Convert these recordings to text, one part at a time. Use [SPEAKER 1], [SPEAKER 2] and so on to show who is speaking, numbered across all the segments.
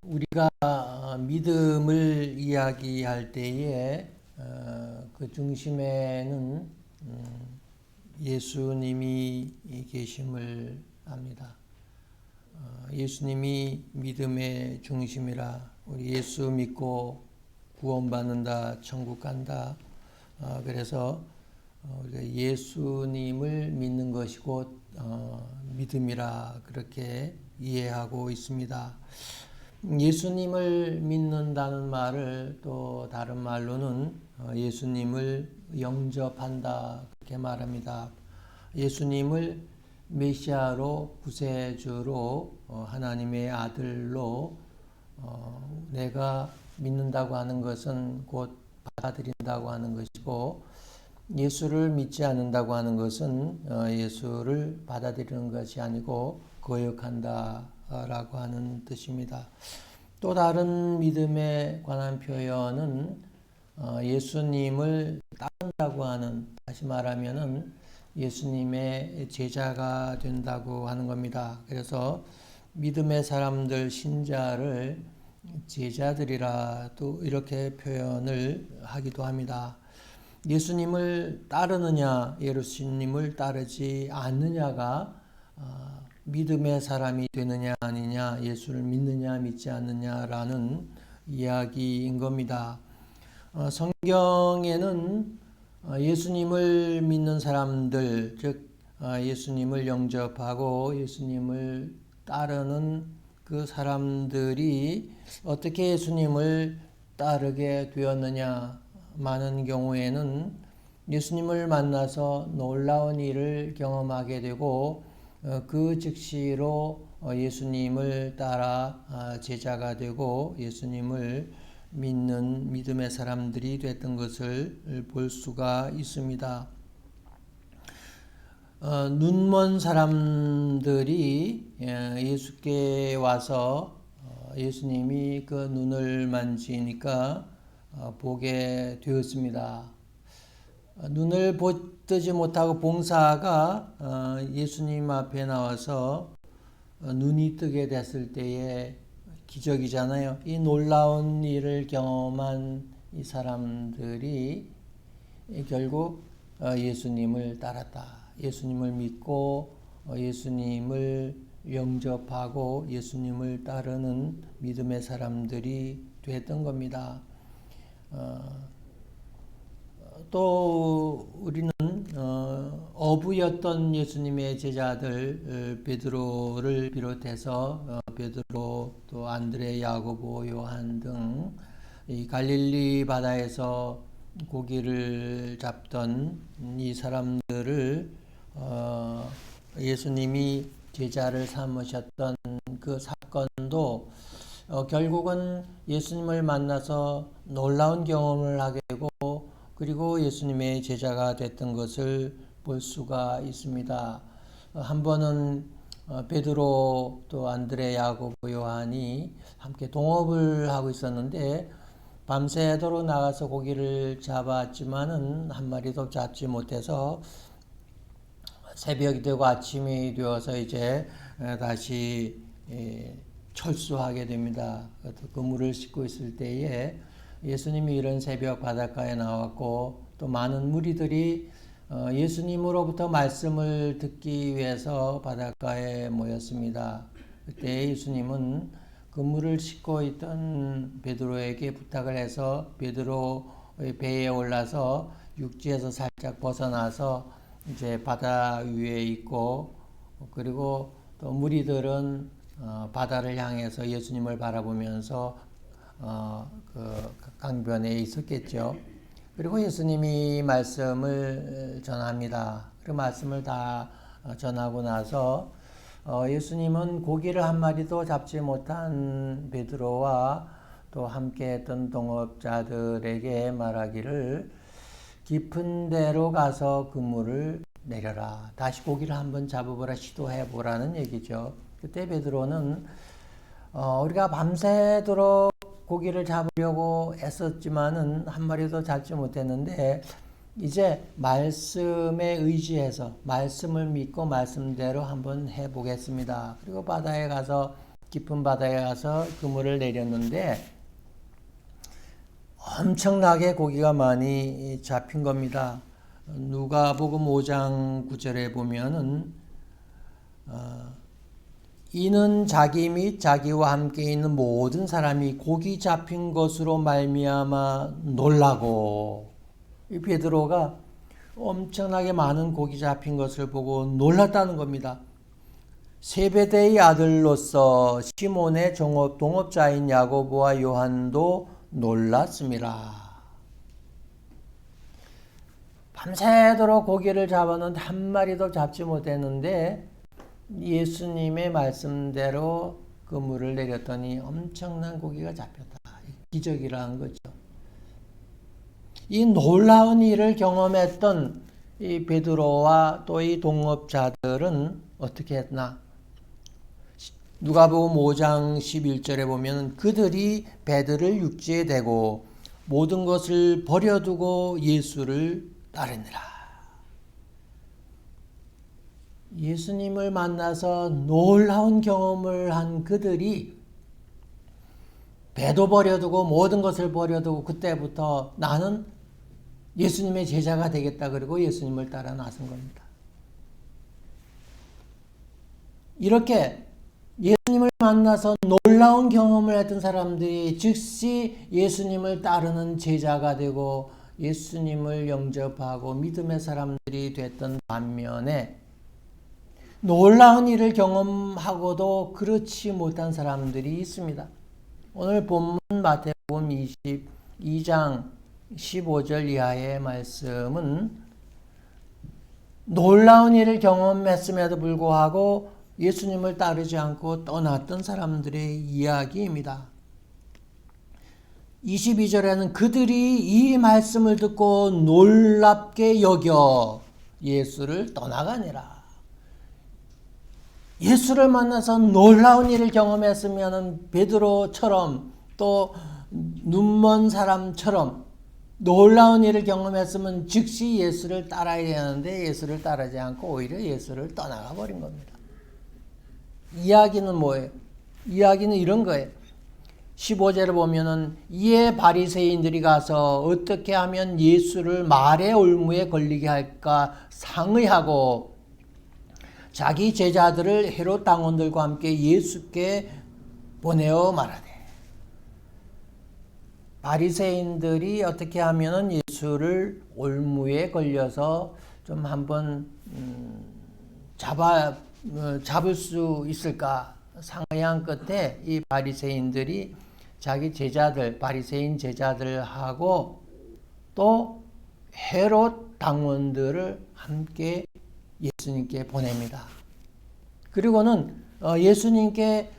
[SPEAKER 1] 우리가 믿음을 이야기할 때에 그 중심에는 예수님이 계심을 압니다. 예수님이 믿음의 중심이라. 우리 예수 믿고 구원받는다, 천국 간다. 그래서 우리가 예수님을 믿는 것이 곧 믿음이라 그렇게 이해하고 있습니다. 예수님을 믿는다는 말을 또 다른 말로는 예수님을 영접한다 그렇게 말합니다. 예수님을 메시아로 구세주로 하나님의 아들로 내가 믿는다고 하는 것은 곧 받아들인다고 하는 것이고, 예수를 믿지 않는다고 하는 것은 예수를 받아들이는 것이 아니고 거역한다라고 하는 뜻입니다. 또 다른 믿음에 관한 표현은 예수님을 따른다고 하는, 다시 말하면은 예수님의 제자가 된다고 하는 겁니다. 그래서 믿음의 사람들, 신자를 제자들이라 또 이렇게 표현을 하기도 합니다. 예수님을 따르느냐, 예수님을 따르지 않느냐가 믿음의 사람이 되느냐 아니냐, 예수를 믿느냐 믿지 않느냐라는 이야기인 겁니다. 성경에는 예수님을 믿는 사람들, 즉 예수님을 영접하고 예수님을 따르는 그 사람들이 어떻게 예수님을 따르게 되었느냐, 많은 경우에는 예수님을 만나서 놀라운 일을 경험하게 되고 그 즉시로 예수님을 따라 제자가 되고 예수님을 믿는 믿음의 사람들이 됐던 것을 볼 수가 있습니다. 눈먼 사람들이 예수께 와서 예수님이 그 눈을 만지니까 보게 되었습니다. 눈을 뜨지 못하고 봉사가 예수님 앞에 나와서 눈이 뜨게 됐을 때의 기적이잖아요. 이 놀라운 일을 경험한 이 사람들이 결국 예수님을 따랐다. 예수님을 믿고 예수님을 영접하고 예수님을 따르는 믿음의 사람들이 됐던 겁니다. 또 우리는 어부였던 예수님의 제자들 베드로를 비롯해서 베드로, 또 안드레, 야고보, 요한 등 이 갈릴리 바다에서 고기를 잡던 이 사람들을 예수님이 제자를 삼으셨던 그 사건도 결국은 예수님을 만나서 놀라운 경험을 하게 되고 그리고 예수님의 제자가 됐던 것을 볼 수가 있습니다. 한 번은 베드로, 또 안드레, 야고보, 요한이 함께 동업을 하고 있었는데 밤새도록 나가서 고기를 잡았지만은 한 마리도 잡지 못해서 새벽이 되고 아침이 되어서 이제 다시 철수하게 됩니다. 그물을 싣고 있을 때에 예수님이 이런 새벽 바닷가에 나왔고 또 많은 무리들이 예수님으로부터 말씀을 듣기 위해서 바닷가에 모였습니다. 그때 예수님은 그물을 싣고 있던 베드로에게 부탁을 해서 베드로의 배에 올라서 육지에서 살짝 벗어나서 이제 바다 위에 있고, 그리고 또 무리들은 바다를 향해서 예수님을 바라보면서 그 강변에 있었겠죠. 그리고 예수님이 말씀을 전합니다. 그 말씀을 다 전하고 나서 예수님은 고기를 한 마리도 잡지 못한 베드로와 또 함께 했던 동업자들에게 말하기를 깊은 데로 가서 그물을 내려라. 다시 고기를 한번 잡아보라, 시도해보라는 얘기죠. 그때 베드로는 우리가 밤새도록 고기를 잡으려고 애썼지만은 한 마리도 잡지 못했는데 이제 말씀에 의지해서 말씀을 믿고 말씀대로 한번 해보겠습니다. 그리고 바다에 가서 깊은 바다에 가서 그물을 내렸는데 엄청나게 고기가 많이 잡힌 겁니다. 누가복음 5장 9절에 보면은 이는 자기 및 자기와 함께 있는 모든 사람이 고기 잡힌 것으로 말미암아 놀라고, 이 베드로가 엄청나게 많은 고기 잡힌 것을 보고 놀랐다는 겁니다. 세베대의 아들로서 시몬의 동업자인 야고보와 요한도 놀랐습니다. 밤새도록 고기를 잡았는데 한 마리도 잡지 못했는데 예수님의 말씀대로 그물을 내렸더니 엄청난 고기가 잡혔다. 기적이라는 거죠. 이 놀라운 일을 경험했던 이 베드로와 또 이 동업자들은 어떻게 했나? 누가복음 5장 11절에 보면 그들이 배들을 육지에 대고 모든 것을 버려두고 예수를 따르니라. 예수님을 만나서 놀라운 경험을 한 그들이 배도 버려두고 모든 것을 버려두고 그때부터 나는 예수님의 제자가 되겠다 그러고 예수님을 따라 나선 겁니다. 이렇게 예수님을 만나서 놀라운 경험을 했던 사람들이 즉시 예수님을 따르는 제자가 되고 예수님을 영접하고 믿음의 사람들이 됐던 반면에 놀라운 일을 경험하고도 그렇지 못한 사람들이 있습니다. 오늘 본문 마태복음 22장 15절 이하의 말씀은 놀라운 일을 경험했음에도 불구하고 예수님을 따르지 않고 떠났던 사람들의 이야기입니다. 22절에는 그들이 이 말씀을 듣고 놀랍게 여겨 예수를 떠나가니라. 예수를 만나서 놀라운 일을 경험했으면 베드로처럼 또 눈먼 사람처럼 놀라운 일을 경험했으면 즉시 예수를 따라야 되는데 예수를 따르지 않고 오히려 예수를 떠나가 버린 겁니다. 이야기는 뭐예요? 이야기는 이런 거예요. 15절에 보면은 이에 바리새인들이 가서 어떻게 하면 예수를 말의 올무에 걸리게 할까 상의하고 자기 제자들을 헤롯 당원들과 함께 예수께 보내어 말하되, 바리새인들이 어떻게 하면은 예수를 올무에 걸려서 좀 한번 잡을 수 있을까 상의한 끝에 이 바리새인들이 자기 제자들, 바리새인 제자들하고 또 헤롯 당원들을 함께 예수님께 보냅니다. 그리고는 예수님께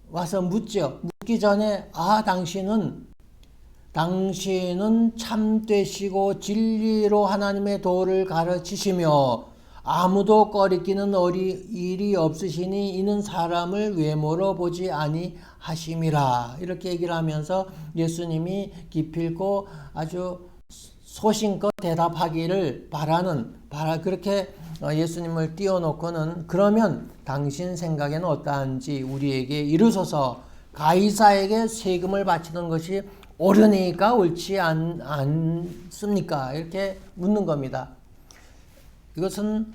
[SPEAKER 1] 와서 묻죠. 묻기 전에 당신은 참되시고 진리로 하나님의 도를 가르치시며 아무도 꺼리끼는 일이 없으시니 이는 사람을 외모로 보지 아니하심이라. 이렇게 얘기를 하면서 예수님이 기필코 아주 소신껏 대답하기를 그렇게 예수님을 띄워놓고는 그러면 당신 생각에는 어떠한지 우리에게 이르소서. 가이사에게 세금을 바치는 것이 옳으니까 옳지 않습니까? 이렇게 묻는 겁니다. 이것은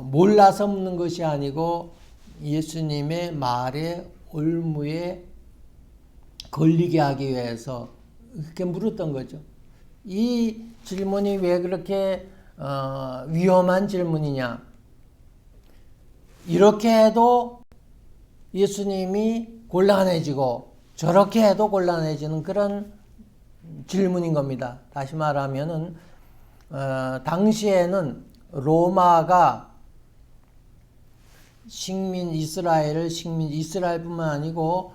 [SPEAKER 1] 몰라서 묻는 것이 아니고 예수님의 말에 올무에 걸리게 하기 위해서 그렇게 물었던 거죠. 이 질문이 왜 그렇게 위험한 질문이냐? 이렇게 해도 예수님이 곤란해지고 저렇게 해도 곤란해지는 그런 질문인 겁니다. 다시 말하면은 당시에는 로마가 이스라엘뿐만 아니고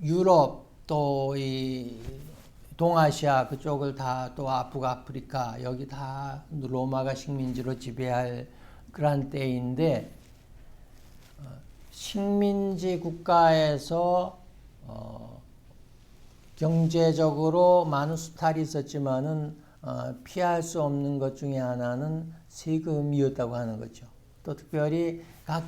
[SPEAKER 1] 유럽 또 이 동아시아 그쪽을 다 또 아프리카 여기 다 로마가 식민지로 지배할 그런 때인데 식민지 국가에서 경제적으로 많은 수탈이 있었지만은 피할 수 없는 것 중에 하나는 세금이었다고 하는 거죠. 또 특별히 각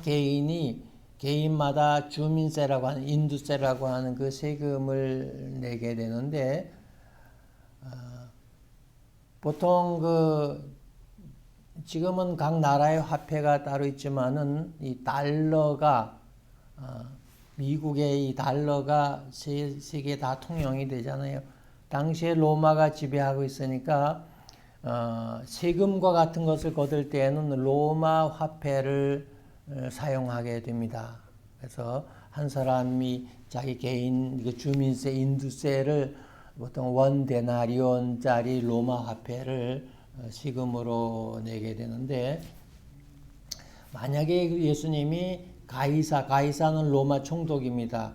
[SPEAKER 1] 개인마다 주민세라고 하는 인두세라고 하는 그 세금을 내게 되는데 보통 지금은 각 나라의 화폐가 따로 있지만은 이 달러가 미국의 이 달러가 세계 다 통용이 되잖아요. 당시에 로마가 지배하고 있으니까 세금과 같은 것을 거둘 때에는 로마 화폐를 사용하게 됩니다. 그래서 한 사람이 자기 개인 주민세, 인두세를 보통 원 데나리온짜리 로마 화폐를 세금으로 내게 되는데 만약에 예수님이 가이사는 로마 총독입니다.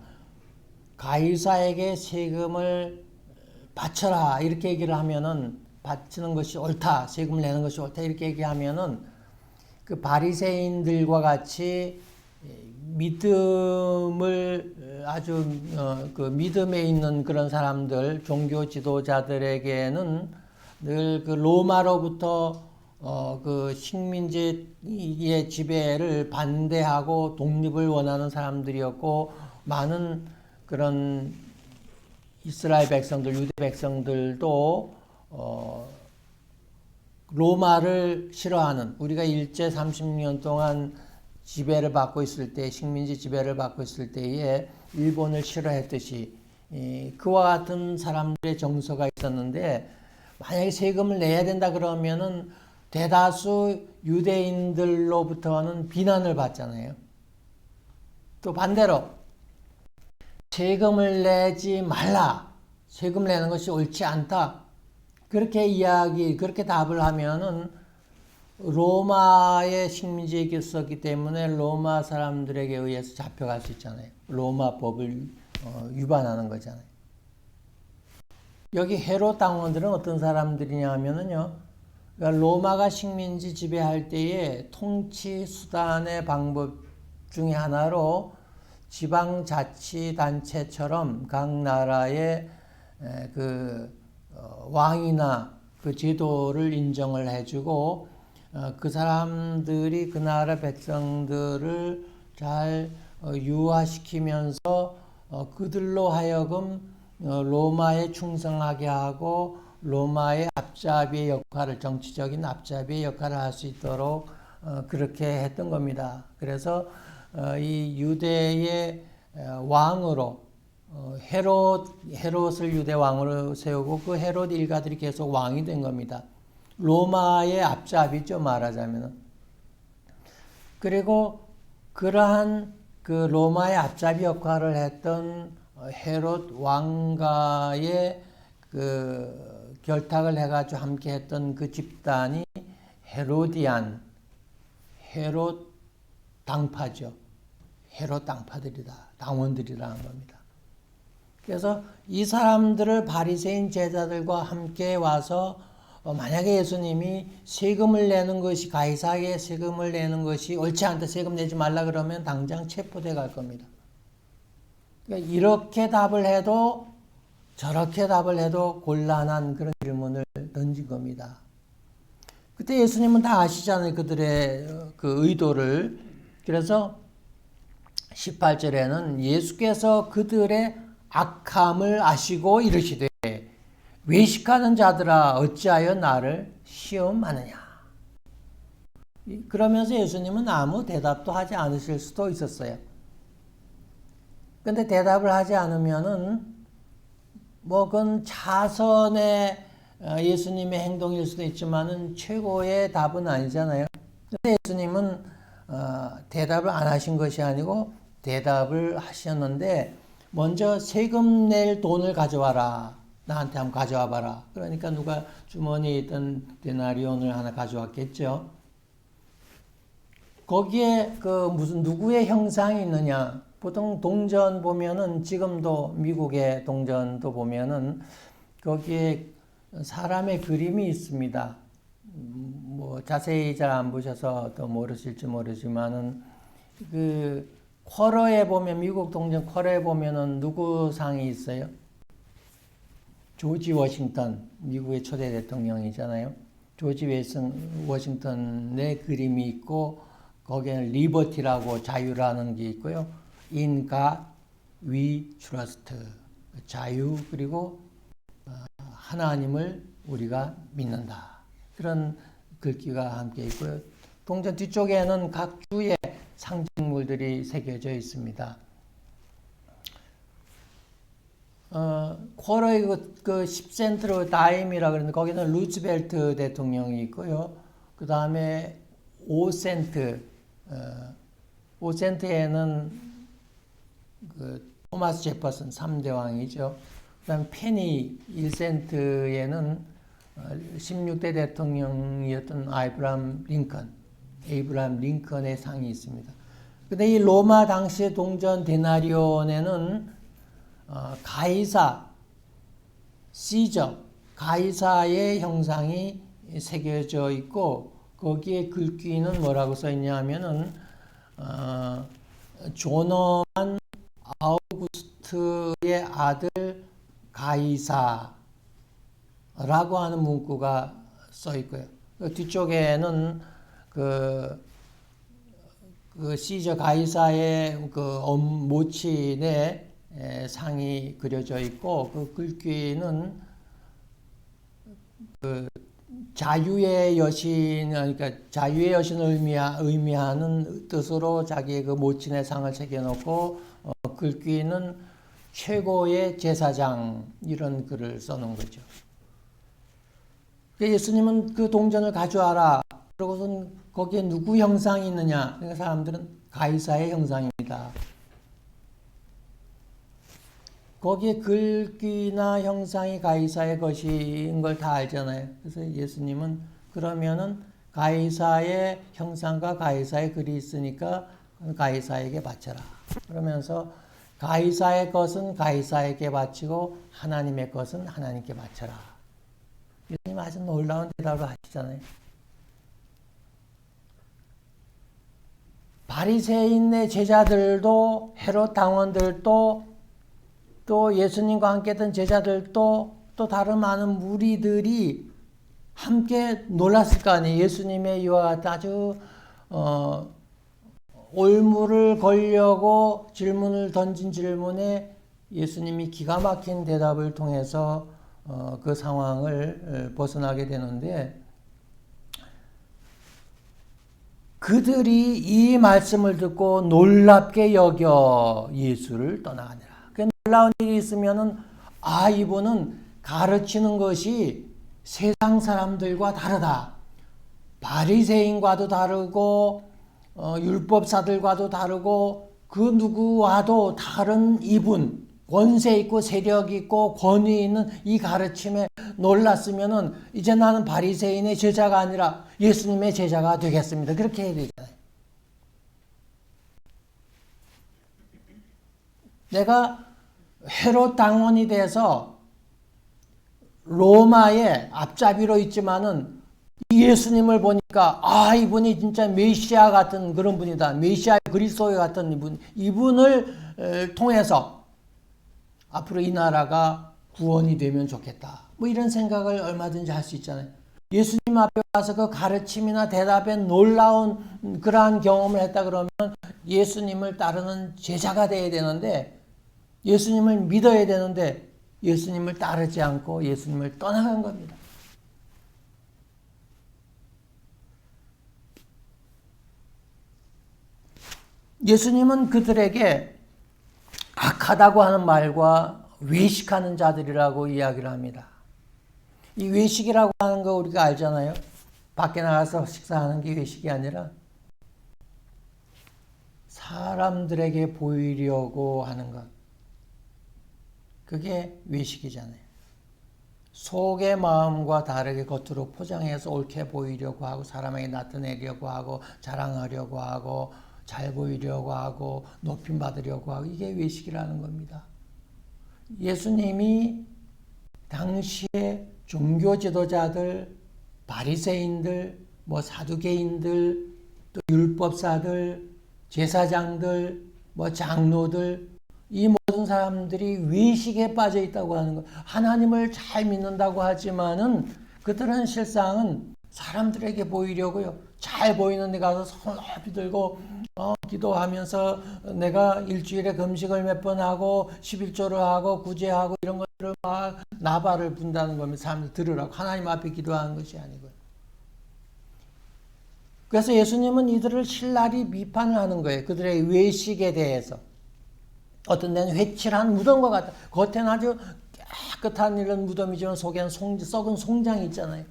[SPEAKER 1] 가이사에게 세금을 바쳐라 이렇게 얘기를 하면은 바치는 것이 옳다, 세금을 내는 것이 옳다 이렇게 얘기하면은 그 바리새인들과 같이 믿음을 아주 그 믿음에 있는 그런 사람들, 종교 지도자들에게는 늘 그 로마로부터 그 식민지의 지배를 반대하고 독립을 원하는 사람들이었고 많은 그런 이스라엘 백성들, 유대 백성들도 로마를 싫어하는 우리가 일제 30년 동안 지배를 받고 있을 때 식민지 지배를 받고 있을 때에 일본을 싫어했듯이 그와 같은 사람들의 정서가 있었는데 만약에 세금을 내야 된다 그러면은 대다수 유대인들로부터는 비난을 받잖아요. 또 반대로 세금을 내지 말라. 세금 내는 것이 옳지 않다. 그렇게 답을 하면은 로마의 식민지에 있었기 때문에 로마 사람들에게 의해서 잡혀갈 수 있잖아요. 로마 법을 위반하는 거잖아요. 여기 헤롯 당원들은 어떤 사람들이냐 하면은요. 그러니까 로마가 식민지 지배할 때의 통치 수단의 방법 중에 하나로 지방자치단체처럼 각 나라의 왕이나 그 제도를 인정을 해주고 그 사람들이 그 나라 백성들을 잘 유화시키면서 그들로 하여금 로마에 충성하게 하고 로마의 앞잡이의 역할을 정치적인 앞잡이의 역할을 할 수 있도록 그렇게 했던 겁니다. 그래서 이 유대의 왕으로 헤롯을 유대 왕으로 세우고 그 헤롯 일가들이 계속 왕이 된 겁니다. 로마의 앞잡이죠, 말하자면. 그리고 그러한 그 로마의 앞잡이 역할을 했던 헤롯 왕가의 그 결탁을 해가지고 함께 했던 그 집단이 헤롯 당파죠. 헤롯 당파들이다. 당원들이라는 겁니다. 그래서 이 사람들을 바리새인 제자들과 함께 와서 만약에 예수님이 세금을 내는 것이 가이사에게 세금을 내는 것이 옳지 않다, 세금 내지 말라 그러면 당장 체포돼 갈 겁니다. 그러니까 이렇게 답을 해도 저렇게 답을 해도 곤란한 그런 질문을 던진 겁니다. 그때 예수님은 다 아시잖아요, 그들의 그 의도를. 그래서 18절에는 예수께서 그들의 악함을 아시고 이르시되 외식하는 자들아 어찌하여 나를 시험하느냐. 그러면서 예수님은 아무 대답도 하지 않으실 수도 있었어요. 근데 대답을 하지 않으면은 그건 자선의 예수님의 행동일 수도 있지만은 최고의 답은 아니잖아요. 근데 예수님은 대답을 안 하신 것이 아니고 대답을 하셨는데 먼저 세금 낼 돈을 가져와라. 나한테 한번 가져와 봐라. 그러니까 누가 주머니에 있던 데나리온을 하나 가져왔겠죠. 거기에 무슨 누구의 형상이 있느냐. 보통 동전 보면은 지금도 미국의 동전도 보면은 거기에 사람의 그림이 있습니다. 자세히 잘 안 보셔서 더 모르실지 모르지만은 쿼러에 보면 미국 동전 쿼러에 보면은 누구 상이 있어요? 조지 워싱턴, 미국의 초대 대통령이잖아요. 조지 워싱턴의 그림이 있고 거기에는 리버티라고 자유라는 게 있고요. In God we trust. 자유 그리고 하나님을 우리가 믿는다. 그런 글귀가 함께 있고요. 동전 뒤쪽에는 각 주의 상징물들이 새겨져 있습니다. 쿼러의 그 10센트로 다임이라 그러는데 거기는 루즈벨트 대통령이 있고요. 그 다음에 5센트, 5센트에는 그 토마스 제퍼슨 3대 왕이죠. 그 다음에 페니 1센트에는 16대 대통령이었던 아브라함 링컨의 상이 있습니다. 근데 이 로마 당시의 동전 데나리온에는 가이사, 시저, 가이사의 형상이 새겨져 있고 거기에 글귀는 뭐라고 써 있냐 하면은 조너만 아우구스트의 아들 가이사라고 하는 문구가 써 있고요. 그 뒤쪽에는 그 시저 가이사의 그 모친의 상이 그려져 있고 그 글귀는 그 자유의 여신, 그러니까 자유의 여신을 의미하는 뜻으로 자기의 그 모친의 상을 새겨놓고 글귀는 최고의 제사장 이런 글을 써놓은 거죠. 예수님은 그 동전을 가져와라. 그러고선 거기에 누구 형상이 있느냐? 그러니까 사람들은 가이사의 형상입니다. 거기에 글귀나 형상이 가이사의 것인 걸 다 알잖아요. 그래서 예수님은 그러면은 가이사의 형상과 가이사의 글이 있으니까 가이사에게 바쳐라. 그러면서 가이사의 것은 가이사에게 바치고 하나님의 것은 하나님께 바쳐라. 예수님 아주 놀라운 대답을 하시잖아요. 바리새인의 제자들도 헤롯 당원들도 또 예수님과 함께 했던 제자들도 또 다른 많은 무리들이 함께 놀랐을 거 아니에요. 예수님의 이와 같은 아주 올무를 걸려고 질문을 던진 질문에 예수님이 기가 막힌 대답을 통해서 그 상황을 벗어나게 되는데 그들이 이 말씀을 듣고 놀랍게 여겨 예수를 떠나가니라. 놀라운 일이 있으면은 이분은 가르치는 것이 세상 사람들과 다르다. 바리새인과도 다르고 율법사들과도 다르고 그 누구와도 다른 이분, 권세 있고 세력 있고 권위 있는 이 가르침에 놀랐으면은 이제 나는 바리새인의 제자가 아니라 예수님의 제자가 되겠습니다. 그렇게 해야 되잖아요. 내가 헤롯 당원이 돼서 로마의 앞잡이로 있지만은 이 예수님을 보니까 이분이 진짜 메시아 같은 그런 분이다. 메시아 그리스도 같은 이분을 통해서 앞으로 이 나라가 구원이 되면 좋겠다. 뭐 이런 생각을 얼마든지 할 수 있잖아요. 예수님 앞에 와서 그 가르침이나 대답에 놀라운 그러한 경험을 했다 그러면 예수님을 따르는 제자가 돼야 되는데 예수님을 믿어야 되는데 예수님을 따르지 않고 예수님을 떠나간 겁니다. 예수님은 그들에게 악하다고 하는 말과 외식하는 자들이라고 이야기를 합니다. 이 외식이라고 하는 거 우리가 알잖아요. 밖에 나가서 식사하는 게 외식이 아니라 사람들에게 보이려고 하는 것. 그게 외식이잖아요. 속의 마음과 다르게 겉으로 포장해서 옳게 보이려고 하고 사람에게 나타내려고 하고 자랑하려고 하고 잘 보이려고 하고 높임 받으려고 하고 이게 외식이라는 겁니다. 예수님이 당시에 종교 지도자들, 바리새인들, 사두개인들, 또 율법사들, 제사장들, 장로들 이 모든 사람들이 외식에 빠져 있다고 하는 것. 하나님을 잘 믿는다고 하지만은 그들은 실상은 사람들에게 보이려고요. 잘 보이는 데 가서 손 높이 들고 기도하면서 내가 일주일에 금식을 몇 번 하고 11조를 하고 구제하고 이런 것들을 막 나발을 분다는 겁니다. 사람들 들으라고. 하나님 앞에 기도하는 것이 아니고요. 그래서 예수님은 이들을 신랄히 비판을 하는 거예요. 그들의 외식에 대해서. 어떤 데는 회칠한 무덤과 같다. 겉에는 아주 깨끗한 이런 무덤이지만 속에는 썩은 송장이 있잖아요.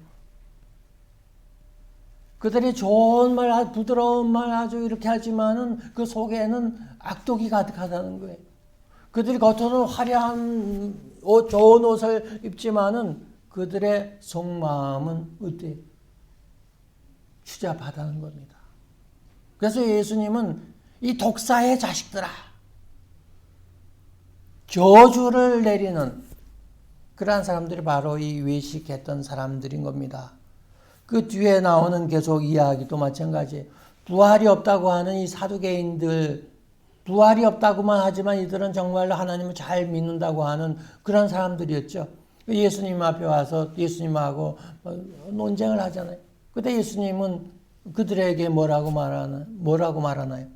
[SPEAKER 1] 그들이 좋은 말, 부드러운 말 아주 이렇게 하지만은 그 속에는 악독이 가득하다는 거예요. 그들이 겉으로는 화려한 좋은 옷을 입지만은 그들의 속마음은 어때요? 추잡하다는 겁니다. 그래서 예수님은 이 독사의 자식들아, 저주를 내리는 그러한 사람들이 바로 이 외식했던 사람들인 겁니다. 그 뒤에 나오는 계속 이야기도 마찬가지예요. 부활이 없다고 하는 이 사두개인들, 부활이 없다고만 하지만 이들은 정말로 하나님을 잘 믿는다고 하는 그런 사람들이었죠. 예수님 앞에 와서 예수님하고 논쟁을 하잖아요. 그때 예수님은 그들에게 뭐라고 말하나요?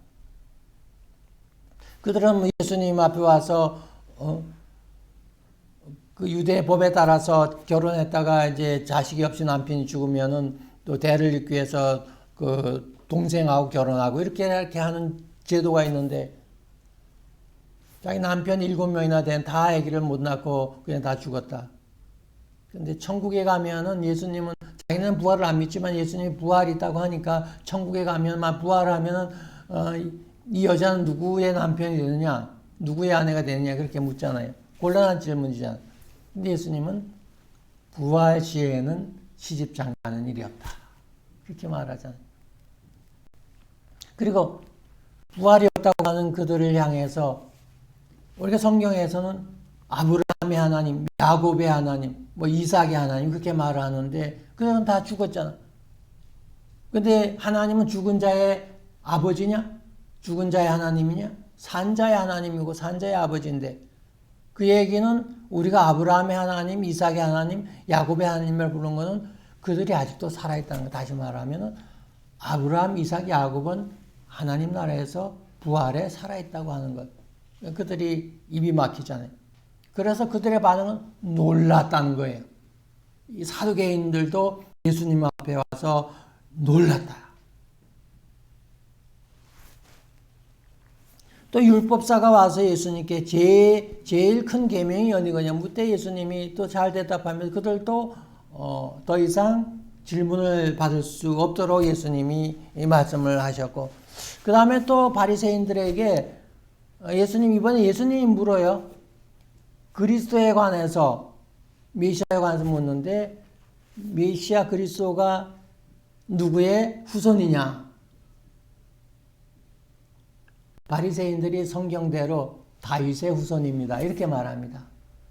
[SPEAKER 1] 그들은 예수님 앞에 와서 그 유대 법에 따라서 결혼했다가 이제 자식이 없이 남편이 죽으면은 또 대를 잇기 위해서 그 동생하고 결혼하고 이렇게 하는 제도가 있는데 자기 남편 7명이나 된 다 아기를 못 낳고 그냥 다 죽었다. 근데 천국에 가면은 예수님은 자기는 부활을 안 믿지만 예수님이 부활이 있다고 하니까 천국에 가면 부활하면은 이 여자는 누구의 남편이 되느냐, 누구의 아내가 되느냐 그렇게 묻잖아요. 곤란한 질문이잖아요. 근데 예수님은 부활 시에는 시집 장가하는 일이 없다. 그렇게 말하잖아요. 그리고 부활이 없다고 하는 그들을 향해서 우리가 성경에서는 아브라함의 하나님, 야곱의 하나님, 이삭의 하나님 그렇게 말하는데 그들은 다 죽었잖아. 근데 하나님은 죽은 자의 아버지냐? 죽은 자의 하나님이냐? 산 자의 하나님이고 산 자의 아버지인데 그 얘기는 우리가 아브라함의 하나님, 이삭의 하나님, 야곱의 하나님을 부르는 것은 그들이 아직도 살아있다는 거. 다시 말하면 아브라함, 이삭, 야곱은 하나님 나라에서 부활에 살아있다고 하는 것. 그들이 입이 막히잖아요. 그래서 그들의 반응은 놀랐다는 거예요. 이 사두개인들도 예수님 앞에 와서 놀랐다. 또 율법사가 와서 예수님께 제일 큰 계명이 어디거냐 묻되 예수님이 또 잘 대답하면서 그들도 더 이상 질문을 받을 수 없도록 예수님이 이 말씀을 하셨고 그 다음에 또 바리새인들에게 이번에 예수님이 물어요. 그리스도에 관해서 메시아에 관해서 묻는데 메시아 그리스도가 누구의 후손이냐? 바리새인들이 성경대로 다윗의 후손입니다. 이렇게 말합니다.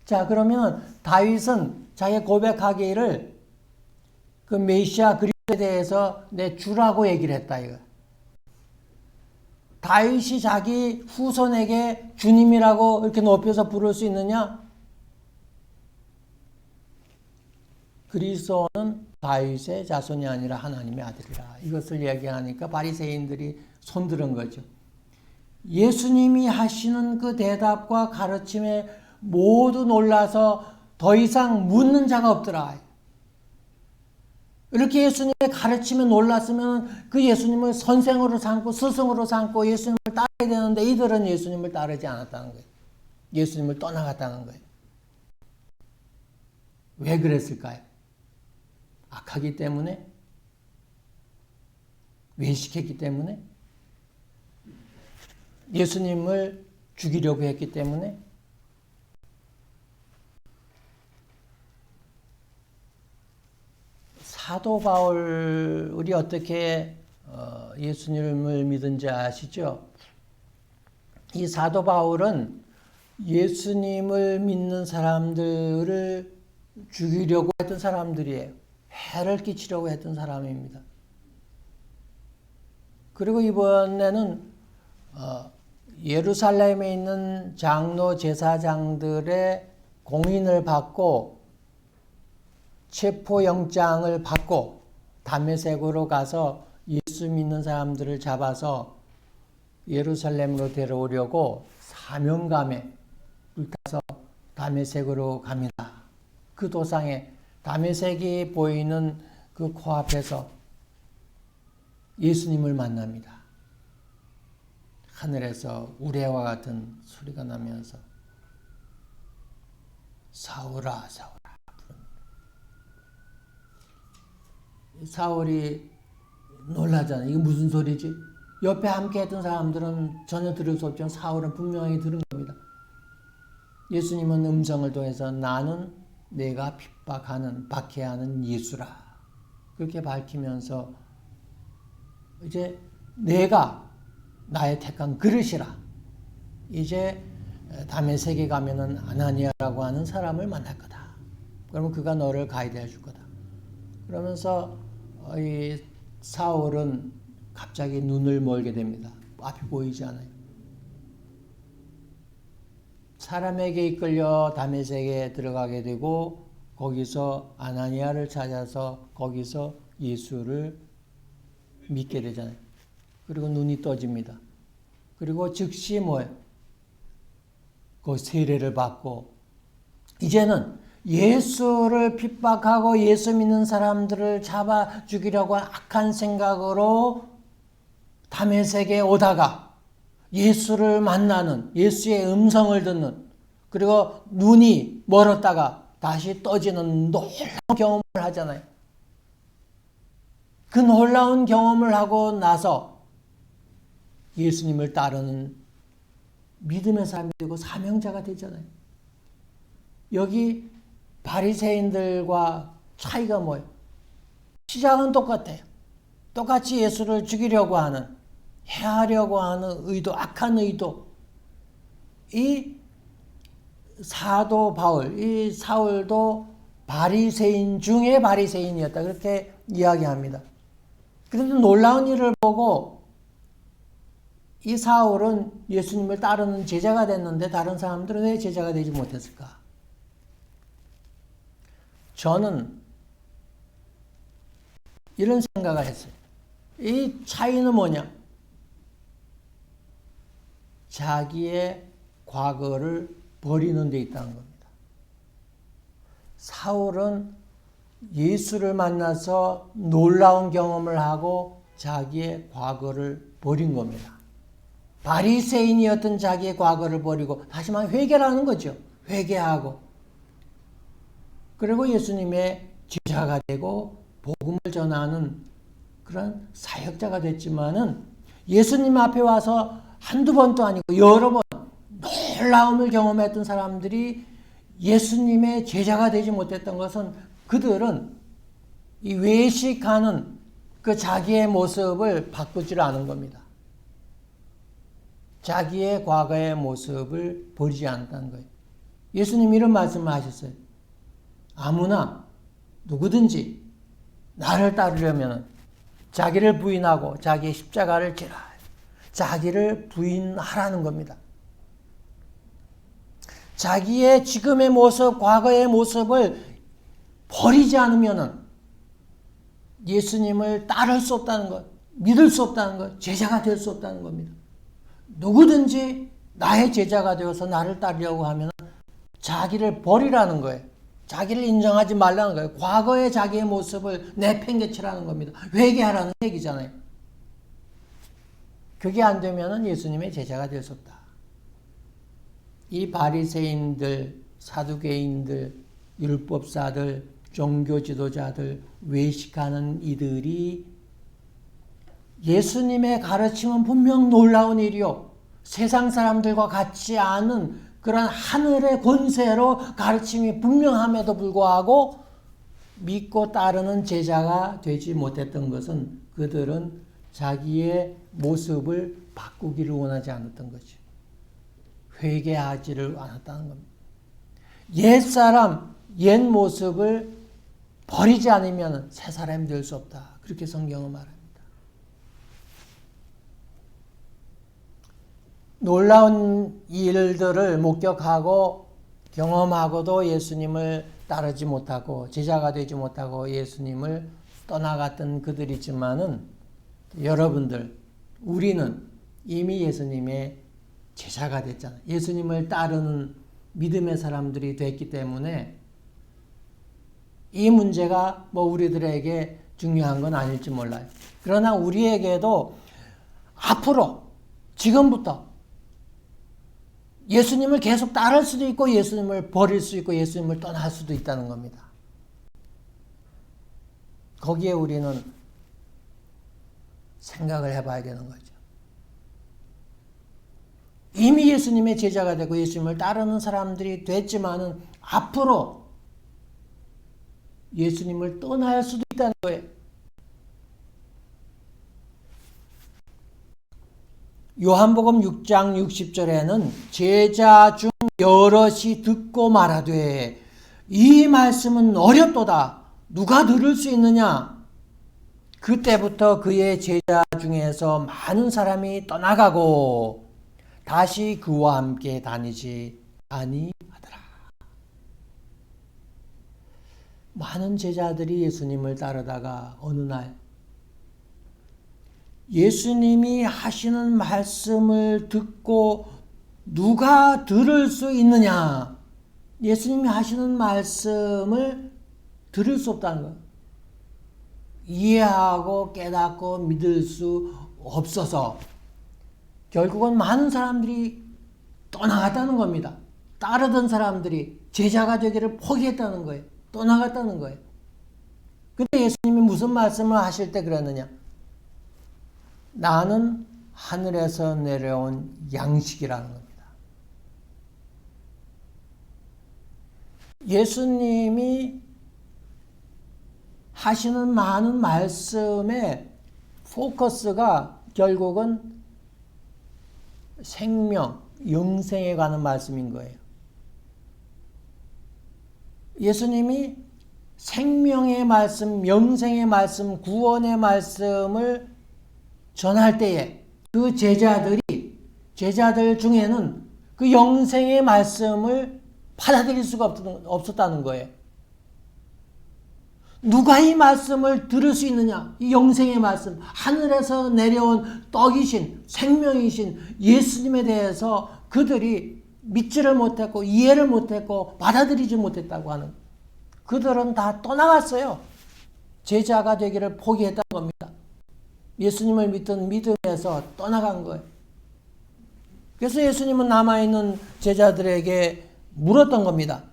[SPEAKER 1] 자, 그러면 다윗은 자기 고백하기를 그 메시아 그리스도에 대해서 내 주라고 얘기를 했다 이거. 다윗이 자기 후손에게 주님이라고 이렇게 높여서 부를 수 있느냐? 그리스도는 다윗의 자손이 아니라 하나님의 아들이라. 이것을 얘기하니까 바리새인들이 손들은 거죠. 예수님이 하시는 그 대답과 가르침에 모두 놀라서 더 이상 묻는 자가 없더라. 이렇게 예수님의 가르침에 놀랐으면 그 예수님을 선생으로 삼고 스승으로 삼고 예수님을 따라야 되는데 이들은 예수님을 따르지 않았다는 거예요. 예수님을 떠나갔다는 거예요. 왜 그랬을까요? 악하기 때문에? 외식했기 때문에? 예수님을 죽이려고 했기 때문에? 사도 바울이 어떻게 예수님을 믿은지 아시죠? 이 사도 바울은 예수님을 믿는 사람들을 죽이려고 했던 사람들이에요. 해를 끼치려고 했던 사람입니다. 그리고 이번에는 예루살렘에 있는 장로 제사장들의 공인을 받고 체포영장을 받고 다메섹으로 가서 예수 믿는 사람들을 잡아서 예루살렘으로 데려오려고 사명감에 불타서 다메섹으로 갑니다. 그 도상에 다메섹이 보이는 그 코앞에서 예수님을 만납니다. 하늘에서 우레와 같은 소리가 나면서 사울아 사울아. 사울이 놀라잖아요. 이게 무슨 소리지? 옆에 함께 했던 사람들은 전혀 들을 수 없지만 사울은 분명히 들은 겁니다. 예수님은 음성을 통해서 나는 내가 핍박하는 박해하는 예수라. 그렇게 밝히면서 이제 내가 나의 택한 그릇이라. 이제 다메섹에 가면은 아나니아라고 하는 사람을 만날 거다. 그러면 그가 너를 가이드해 줄 거다. 그러면서 이 사울은 갑자기 눈을 멀게 됩니다. 앞이 보이지 않아요. 사람에게 이끌려 다메섹에 들어가게 되고 거기서 아나니아를 찾아서 거기서 예수를 믿게 되잖아요. 그리고 눈이 떠집니다. 그리고 즉시 뭐예요? 그 세례를 받고 이제는 예수를 핍박하고 예수 믿는 사람들을 잡아 죽이려고 악한 생각으로 다메섹에 오다가 예수를 만나는, 예수의 음성을 듣는, 그리고 눈이 멀었다가 다시 떠지는 놀라운 경험을 하잖아요. 그 놀라운 경험을 하고 나서 예수님을 따르는 믿음의 사람이 되고 사명자가 되잖아요. 여기 바리새인들과 차이가 뭐예요? 시작은 똑같아요. 똑같이 예수를 죽이려고 하는, 해하려고 하는 의도, 악한 의도. 이 사도 바울, 이 사울도 바리새인 중에 바리새인이었다. 그렇게 이야기합니다. 그런데 놀라운 일을 보고 이 사울은 예수님을 따르는 제자가 됐는데 다른 사람들은 왜 제자가 되지 못했을까? 저는 이런 생각을 했어요. 이 차이는 뭐냐? 자기의 과거를 버리는 데 있다는 겁니다. 사울은 예수를 만나서 놀라운 경험을 하고 자기의 과거를 버린 겁니다. 바리새인이었던 자기의 과거를 버리고 다시 말해 회개라는 거죠. 회개하고 그리고 예수님의 제자가 되고 복음을 전하는 그런 사역자가 됐지만은 예수님 앞에 와서 한두 번도 아니고 여러 번 놀라움을 경험했던 사람들이 예수님의 제자가 되지 못했던 것은 그들은 이 외식하는 그 자기의 모습을 바꾸지 않은 겁니다. 자기의 과거의 모습을 버리지 않았다는 거예요. 예수님 이런 말씀을 하셨어요. 아무나 누구든지 나를 따르려면 자기를 부인하고 자기의 십자가를 지라. 자기를 부인하라는 겁니다. 자기의 지금의 모습, 과거의 모습을 버리지 않으면 예수님을 따를 수 없다는 것, 믿을 수 없다는 것, 제자가 될 수 없다는 겁니다. 누구든지 나의 제자가 되어서 나를 따르려고 하면 자기를 버리라는 거예요. 자기를 인정하지 말라는 거예요. 과거의 자기의 모습을 내팽개치라는 겁니다. 회개하라는 얘기잖아요. 그게 안 되면 예수님의 제자가 될 수 없다. 이 바리새인들, 사두개인들, 율법사들, 종교 지도자들, 외식하는 이들이 예수님의 가르침은 분명 놀라운 일이요. 세상 사람들과 같지 않은 그런 하늘의 권세로 가르침이 분명함에도 불구하고 믿고 따르는 제자가 되지 못했던 것은 그들은 자기의 모습을 바꾸기를 원하지 않았던 거죠. 회개하지를 않았다는 겁니다. 옛사람, 옛 모습을 버리지 않으면 새 사람이 될 수 없다. 그렇게 성경은 말합니다. 놀라운 일들을 목격하고 경험하고도 예수님을 따르지 못하고 제자가 되지 못하고 예수님을 떠나갔던 그들이지만은 여러분들, 우리는 이미 예수님의 제자가 됐잖아요. 예수님을 따르는 믿음의 사람들이 됐기 때문에 이 문제가 뭐 우리들에게 중요한 건 아닐지 몰라요. 그러나 우리에게도 앞으로 지금부터 예수님을 계속 따를 수도 있고 예수님을 버릴 수 있고 예수님을 떠날 수도 있다는 겁니다. 거기에 우리는 생각을 해봐야 되는 거죠. 이미 예수님의 제자가 되고 예수님을 따르는 사람들이 됐지만은 앞으로 예수님을 떠날 수도 있다는 거예요. 요한복음 6장 60절에는 제자 중 여럿이 듣고 말하되 이 말씀은 어렵도다. 누가 들을 수 있느냐? 그때부터 그의 제자 중에서 많은 사람이 떠나가고 다시 그와 함께 다니지 아니하더라. 많은 제자들이 예수님을 따르다가 어느 날 예수님이 하시는 말씀을 듣고 누가 들을 수 있느냐? 예수님이 하시는 말씀을 들을 수 없다는 거예요. 이해하고 깨닫고 믿을 수 없어서 결국은 많은 사람들이 떠나갔다는 겁니다. 따르던 사람들이 제자가 되기를 포기했다는 거예요. 떠나갔다는 거예요. 근데 예수님이 무슨 말씀을 하실 때 그랬느냐? 나는 하늘에서 내려온 양식이라는 겁니다. 예수님이 하시는 많은 말씀의 포커스가 결국은 생명, 영생에 관한 말씀인 거예요. 예수님이 생명의 말씀, 영생의 말씀, 구원의 말씀을 전할 때에 그 제자들 중에는 그 영생의 말씀을 받아들일 수가 없었다는 거예요. 누가 이 말씀을 들을 수 있느냐? 이 영생의 말씀, 하늘에서 내려온 떡이신, 생명이신 예수님에 대해서 그들이 믿지를 못했고 이해를 못했고 받아들이지 못했다고 하는, 그들은 다 떠나갔어요. 제자가 되기를 포기했다는 겁니다. 예수님을 믿던 믿음에서 떠나간 거예요. 그래서 예수님은 남아있는 제자들에게 물었던 겁니다.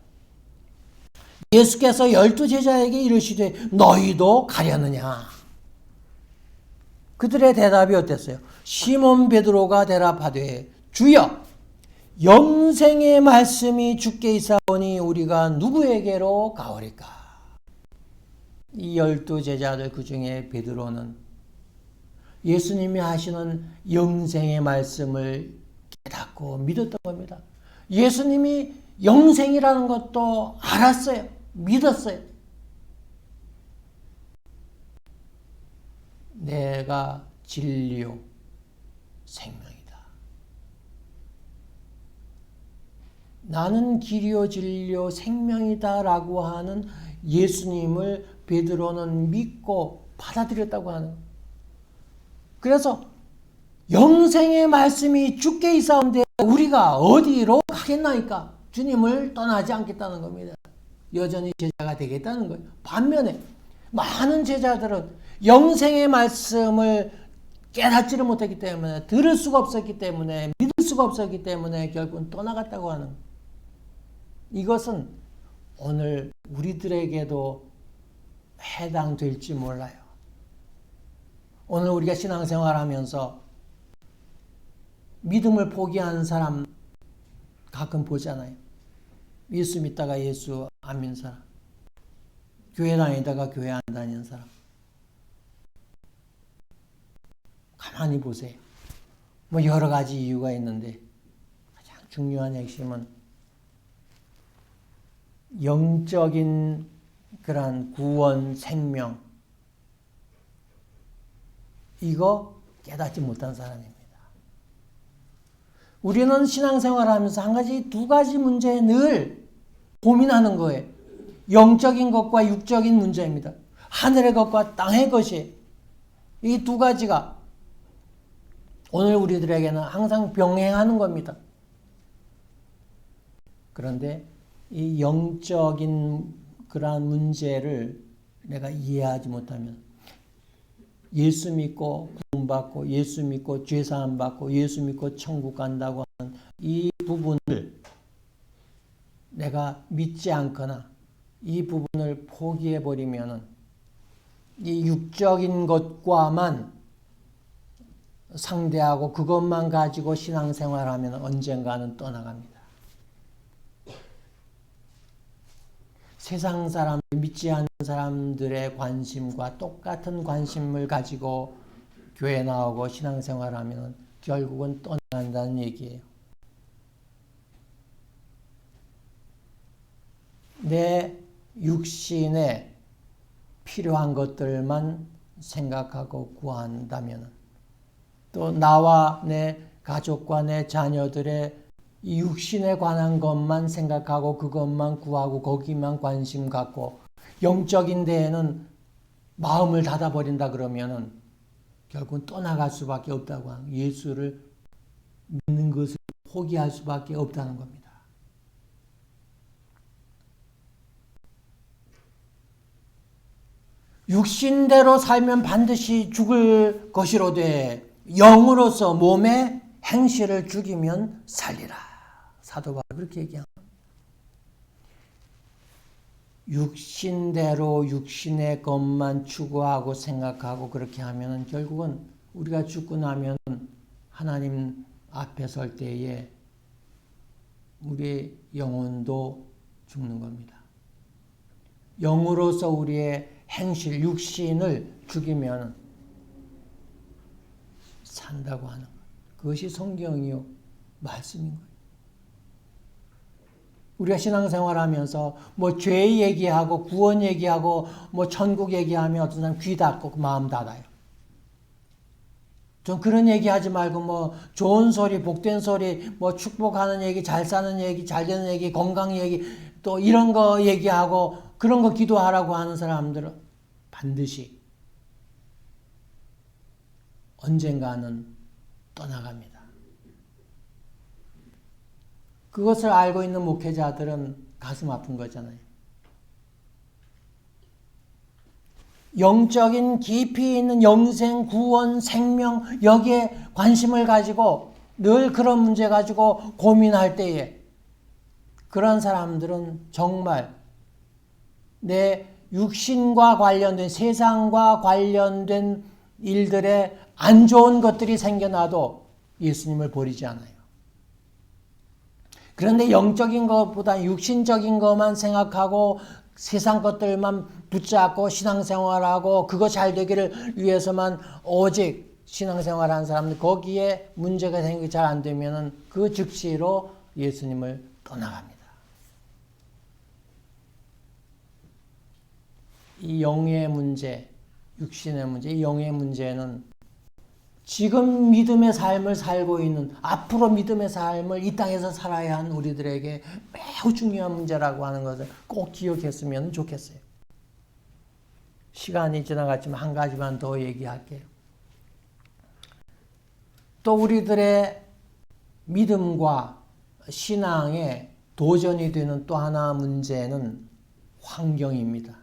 [SPEAKER 1] 예수께서 12제자에게 이르시되 너희도 가려느냐? 그들의 대답이 어땠어요? 시몬 베드로가 대답하되 주여 영생의 말씀이 주께 있사오니 우리가 누구에게로 가오리까? 이 12제자들 그 중에 베드로는 예수님이 하시는 영생의 말씀을 깨닫고 믿었던 겁니다. 예수님이 영생이라는 것도 알았어요. 믿었어요. 내가 진리요 생명이다. 나는 길이요 진리요 생명이다 라고 하는 예수님을 베드로는 믿고 받아들였다고 하는. 그래서 영생의 말씀이 주께 있사온데 우리가 어디로 가겠나이까? 주님을 떠나지 않겠다는 겁니다. 여전히 제자가 되겠다는 거예요. 반면에 많은 제자들은 영생의 말씀을 깨닫지를 못했기 때문에, 들을 수가 없었기 때문에, 믿을 수가 없었기 때문에 결국은 떠나갔다고 하는, 이것은 오늘 우리들에게도 해당될지 몰라요. 오늘 우리가 신앙생활하면서 믿음을 포기하는 사람 가끔 보잖아요. 예수 믿다가 예수 안 믿는 사람, 교회 다니다가 교회 안 다니는 사람. 가만히 보세요. 뭐 여러 가지 이유가 있는데 가장 중요한 핵심은 영적인 그런 구원, 생명, 이거 깨닫지 못한 사람입니다. 우리는 신앙생활하면서 두 가지 문제에 늘 고민하는 거예요. 영적인 것과 육적인 문제입니다. 하늘의 것과 땅의 것이 이 두 가지가 오늘 우리들에게는 항상 병행하는 겁니다. 그런데 이 영적인 그러한 문제를 내가 이해하지 못하면 예수 믿고 구원받고 예수 믿고 죄사함 받고 예수 믿고 천국 간다고 하는 이 부분을 내가 믿지 않거나 이 부분을 포기해 버리면은 이 육적인 것과만 상대하고 그것만 가지고 신앙생활하면 언젠가는 떠나갑니다. 세상 사람, 믿지 않는 사람들의 관심과 똑같은 관심을 가지고 교회 나오고 신앙생활하면 결국은 떠나간다는 얘기예요. 내 육신에 필요한 것들만 생각하고 구한다면 또 나와 내 가족과 내 자녀들의 이 육신에 관한 것만 생각하고 그것만 구하고 거기만 관심 갖고 영적인 데에는 마음을 닫아버린다 그러면은 결국은 떠나갈 수밖에 없다고 하는, 예수를 믿는 것을 포기할 수밖에 없다는 겁니다. 육신대로 살면 반드시 죽을 것이로되 영으로서 몸의 행실을 죽이면 살리라. 사도 바울이 그렇게 얘기합니다. 육신대로 육신의 것만 추구하고 생각하고 그렇게 하면 결국은 우리가 죽고 나면 하나님 앞에 설 때에 우리의 영혼도 죽는 겁니다. 영으로서 우리의 행실, 육신을 죽이면 산다고 하는 것. 그것이 성경이요, 말씀인 거예요. 우리가 신앙생활하면서 뭐 죄 얘기하고 구원 얘기하고 뭐 천국 얘기하면 어떤 사람 귀 닫고 마음 닫아요. 좀 그런 얘기하지 말고 뭐 좋은 소리, 복된 소리, 뭐 축복하는 얘기, 잘 사는 얘기, 잘 되는 얘기, 건강 얘기, 또 이런 거 얘기하고 그런 거 기도하라고 하는 사람들은 반드시 언젠가는 떠나갑니다. 그것을 알고 있는 목회자들은 가슴 아픈 거잖아요. 영적인 깊이 있는 영생, 구원, 생명 여기에 관심을 가지고 늘 그런 문제 가지고 고민할 때에 그런 사람들은 정말 내 육신과 관련된 세상과 관련된 일들에 안 좋은 것들이 생겨나도 예수님을 버리지 않아요. 그런데 영적인 것보다 육신적인 것만 생각하고 세상 것들만 붙잡고 신앙생활하고 그거 잘 되기를 위해서만 오직 신앙생활하는 사람들 거기에 문제가 생기기 잘 안 되면 그 즉시로 예수님을 떠나갑니다. 이 영의 문제, 육신의 문제, 이 영의 문제는 지금 믿음의 삶을 살고 있는, 앞으로 믿음의 삶을 이 땅에서 살아야 하는 우리들에게 매우 중요한 문제라고 하는 것을 꼭 기억했으면 좋겠어요. 시간이 지나갔지만 한 가지만 더 얘기할게요. 또 우리들의 믿음과 신앙에 도전이 되는 또 하나 문제는 환경입니다.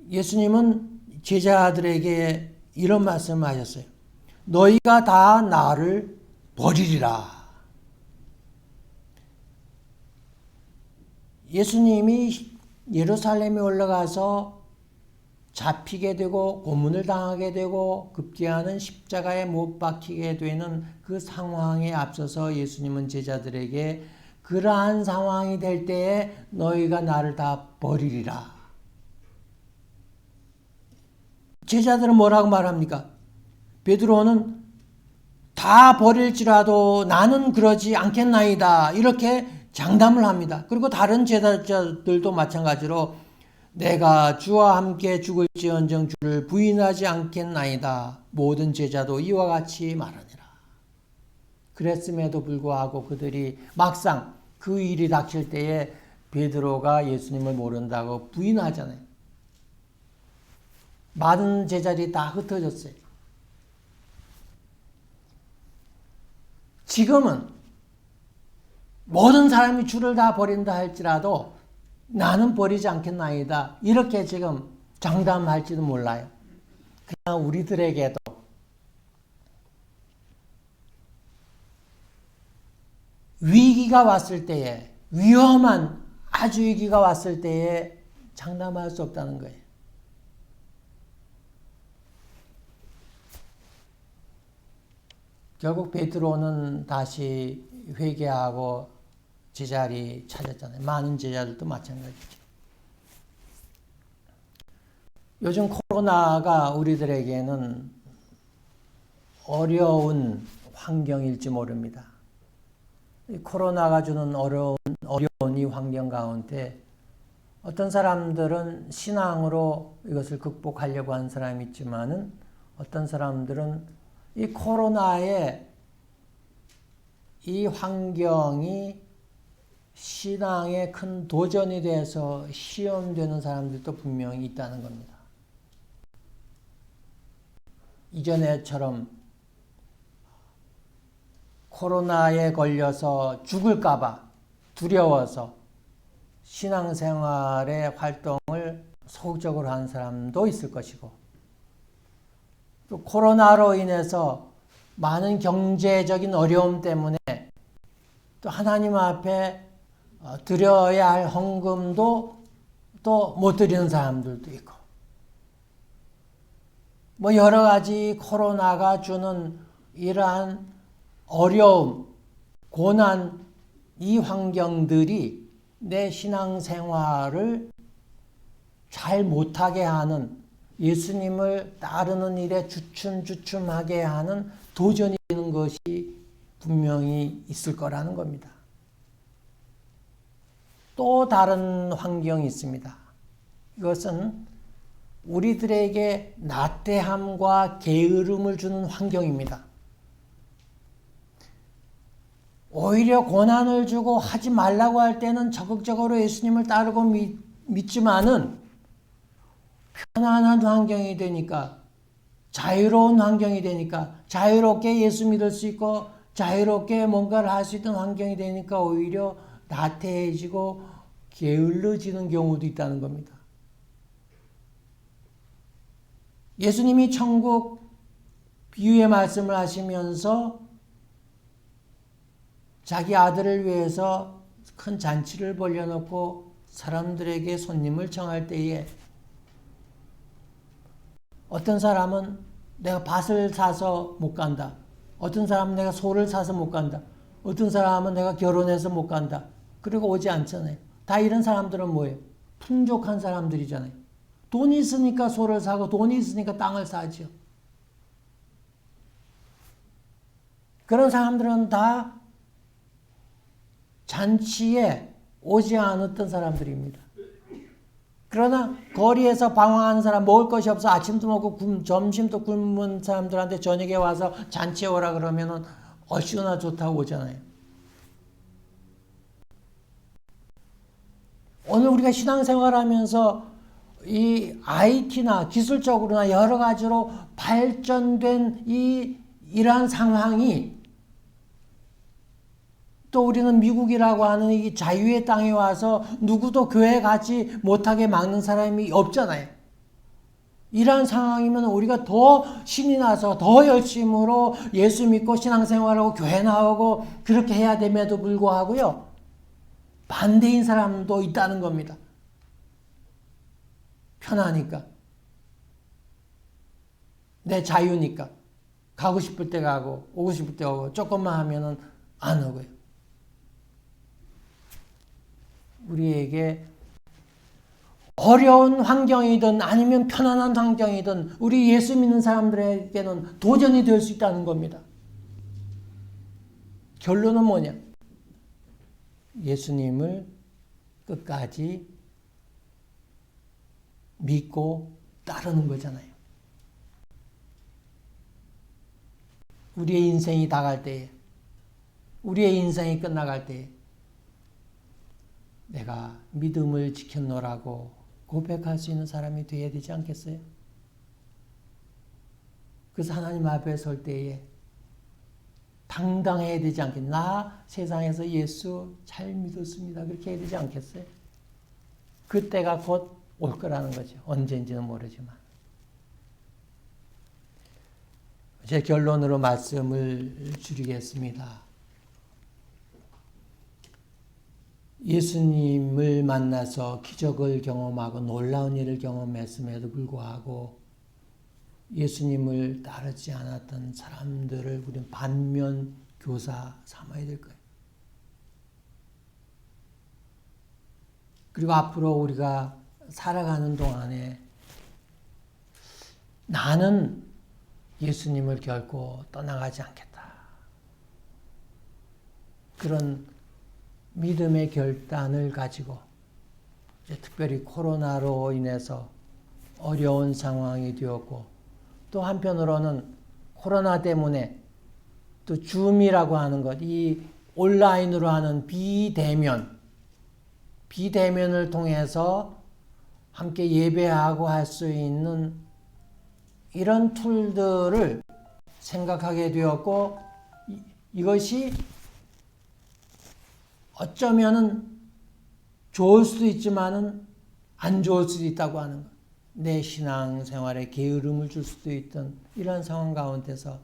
[SPEAKER 1] 예수님은 제자들에게 이런 말씀을 하셨어요. 너희가 다 나를 버리리라. 예수님이 예루살렘에 올라가서 잡히게 되고 고문을 당하게 되고 급기야는 십자가에 못 박히게 되는 그 상황에 앞서서 예수님은 제자들에게 그러한 상황이 될 때에 너희가 나를 다 버리리라. 제자들은 뭐라고 말합니까? 베드로는 다 버릴지라도 나는 그러지 않겠나이다. 이렇게 장담을 합니다. 그리고 다른 제자들도 마찬가지로 내가 주와 함께 죽을지언정 주를 부인하지 않겠나이다. 모든 제자도 이와 같이 말하니라. 그랬음에도 불구하고 그들이 막상 그 일이 닥칠 때에 베드로가 예수님을 모른다고 부인하잖아요. 많은 제자들이 다 흩어졌어요. 지금은 모든 사람이 주를 다 버린다 할지라도 나는 버리지 않겠나이다. 이렇게 지금 장담할지도 몰라요. 그냥 우리들에게도 위기가 왔을 때에, 위험한 아주 위기가 왔을 때에 장담할 수 없다는 거예요. 결국 베드로는 다시 회개하고 제자리 찾았잖아요. 많은 제자들도 마찬가지죠. 요즘 코로나가 우리들에게는 어려운 환경일지 모릅니다. 이 코로나가 주는 어려운 이 환경 가운데 어떤 사람들은 신앙으로 이것을 극복하려고 하는 사람이 있지만은 어떤 사람들은 이 코로나의 이 환경이 신앙에 큰 도전이 돼서 시험되는 사람들도 분명히 있다는 겁니다. 이전에처럼 코로나에 걸려서 죽을까봐 두려워서 신앙생활의 활동을 소극적으로 하는 사람도 있을 것이고, 또 코로나로 인해서 많은 경제적인 어려움 때문에 또 하나님 앞에 드려야 할 헌금도 또 못 드리는 사람들도 있고, 뭐 여러 가지 코로나가 주는 이러한 어려움, 고난, 이 환경들이 내 신앙생활을 잘 못하게 하는, 예수님을 따르는 일에 주춤주춤하게 하는 도전이 되는 것이 분명히 있을 거라는 겁니다. 또 다른 환경이 있습니다. 이것은 우리들에게 나태함과 게으름을 주는 환경입니다. 오히려 고난을 주고 하지 말라고 할 때는 적극적으로 예수님을 따르고 믿지만은 편안한 환경이 되니까, 자유로운 환경이 되니까, 자유롭게 예수 믿을 수 있고 자유롭게 뭔가를 할 수 있는 환경이 되니까 오히려 나태해지고 게을러지는 경우도 있다는 겁니다. 예수님이 천국 비유의 말씀을 하시면서 자기 아들을 위해서 큰 잔치를 벌려놓고 사람들에게 손님을 청할 때에 어떤 사람은 내가 밭을 사서 못 간다. 어떤 사람은 내가 소를 사서 못 간다. 어떤 사람은 내가 결혼해서 못 간다. 그리고 오지 않잖아요. 다 이런 사람들은 뭐예요? 풍족한 사람들이잖아요. 돈이 있으니까 소를 사고 돈이 있으니까 땅을 사죠. 그런 사람들은 다 잔치에 오지 않았던 사람들입니다. 그러나 거리에서 방황하는 사람, 먹을 것이 없어 아침도 먹고 점심도 굶은 사람들한테 저녁에 와서 잔치에 오라 그러면은 얼씨구나 좋다고 오잖아요. 오늘 우리가 신앙생활하면서 이 IT나 기술적으로나 여러 가지로 발전된 이러한 상황이, 또 우리는 미국이라고 하는 이 자유의 땅에 와서 누구도 교회 가지 못하게 막는 사람이 없잖아요. 이러한 상황이면 우리가 더 신이 나서 더 열심으로 예수 믿고 신앙생활하고 교회 나오고 그렇게 해야 됨에도 불구하고요, 반대인 사람도 있다는 겁니다. 편하니까, 내 자유니까 가고 싶을 때 가고 오고 싶을 때 오고, 조금만 하면은 안 오고요. 우리에게 어려운 환경이든 아니면 편안한 환경이든 우리 예수 믿는 사람들에게는 도전이 될 수 있다는 겁니다. 결론은 뭐냐? 예수님을 끝까지 믿고 따르는 거잖아요. 우리의 인생이 다 갈 때에, 우리의 인생이 끝나갈 때에 내가 믿음을 지켰노라고 고백할 수 있는 사람이 되어야 되지 않겠어요? 그래서 하나님 앞에 설 때에 당당해야 되지 않겠어요? 나 세상에서 예수 잘 믿었습니다. 그렇게 해야 되지 않겠어요? 그때가 곧 올 거라는 거죠. 언제인지는 모르지만. 제 결론으로 말씀을 줄이겠습니다. 예수님을 만나서 기적을 경험하고 놀라운 일을 경험했음에도 불구하고 예수님을 따르지 않았던 사람들을 우리는 반면 교사 삼아야 될 거예요. 그리고 앞으로 우리가 살아가는 동안에 나는 예수님을 결코 떠나가지 않겠다. 그런 믿음의 결단을 가지고 특별히 코로나로 인해서 어려운 상황이 되었고 또 한편으로는 코로나 때문에 또 줌이라고 하는 것, 이 온라인으로 하는 비대면을 통해서 함께 예배하고 할 수 있는 이런 툴들을 생각하게 되었고 이것이 어쩌면은 좋을 수도 있지만은 안 좋을 수도 있다고 하는 것. 내 신앙생활에 게으름을 줄 수도 있던 이런 상황 가운데서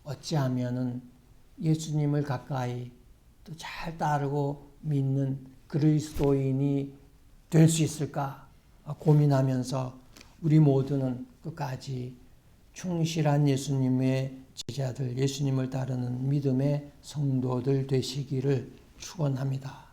[SPEAKER 1] 어찌하면은 예수님을 가까이 또 잘 따르고 믿는 그리스도인이 될 수 있을까 고민하면서 우리 모두는 끝까지 충실한 예수님의 제자들, 예수님을 따르는 믿음의 성도들 되시기를 축원합니다.